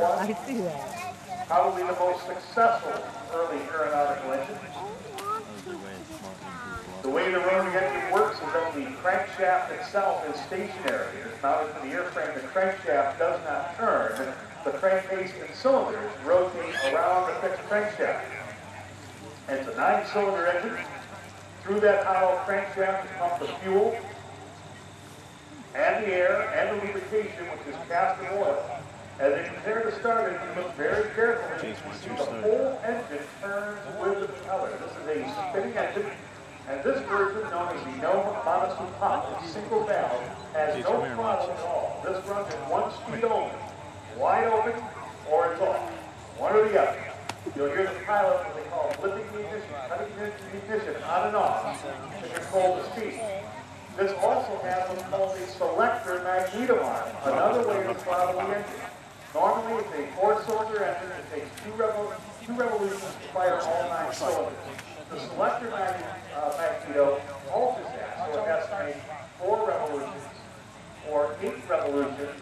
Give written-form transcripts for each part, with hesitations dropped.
one. I see that. Probably the most successful early aeronautical engine. The way the rotary engine works is that the crankshaft itself is stationary. It is mounted to the airframe. The crankshaft does not turn. The crankcase and cylinders rotate around the fixed crankshaft. And it's a 9-cylinder engine. Through that hollow crankshaft is pumped the fuel and the air and the lubrication, which is castor oil. As they prepare to start it, you look very carefully. You see the whole engine turns with the propeller. This is a spinning engine, and this version, known as the no monocule pump, a single valve, has no throttle at all. This runs at one speed only, wide open, or it's off, one or the other. You'll hear the pilot what they call flipping the ignition, cutting the ignition on and off to control the speed. This also has what's called a selector magneto arm, another way to throttle the engine. Normally, it's a 4-cylinder engine. It takes two revolutions to fire all 9 cylinders. The selector magneto alters that, so it has to make 4 revolutions, or 8 revolutions,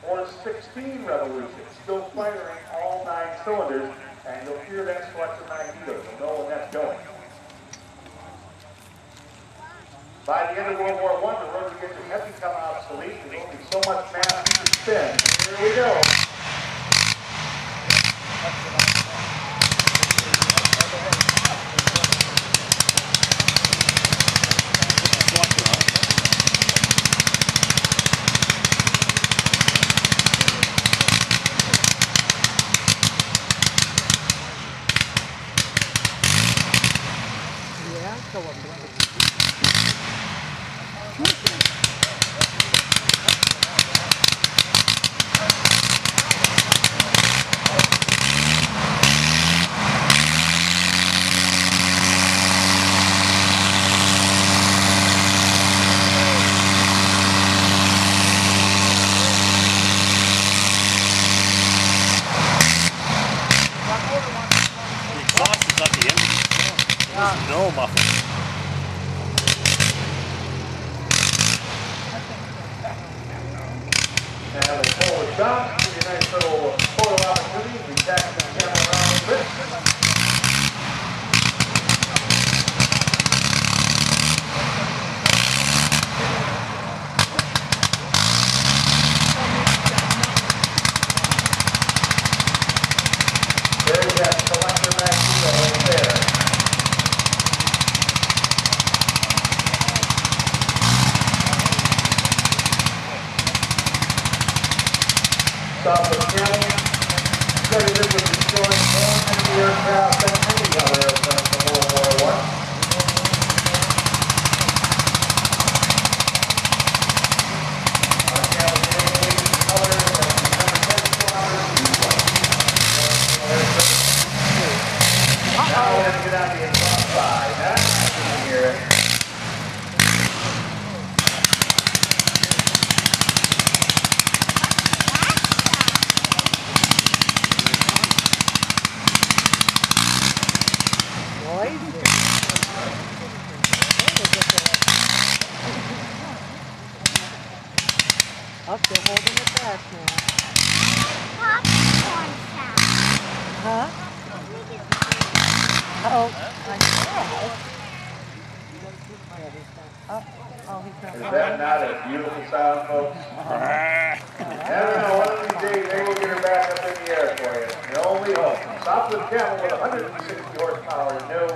or 16 revolutions, still firing all 9 cylinders, and you'll hear that selector magneto. You'll know when that's going. By the end of World War I, the rotary engine had become obsolete. There's only so much mass you can spin. Here we go. Yeah, go up. No muffler. And a forward shot, give you a nice little photo opportunity. We tack the camera around a bit. There's that selector magneto over there. Sopwith Camel, credited with destroying more enemy aircraft than any other airplane from World War I. Our Camel aviation colors are December 10 kilometers. Now we're going to get on the exhaust side. That's you can hear it. I'm still holding it back now. Popcorn sound. Huh? Oh, I know. Is that not a beautiful sound, folks? Never know, one of these days, maybe we'll get her back up in the air for you. The only hope. Sopwith Camel with 160 horsepower, no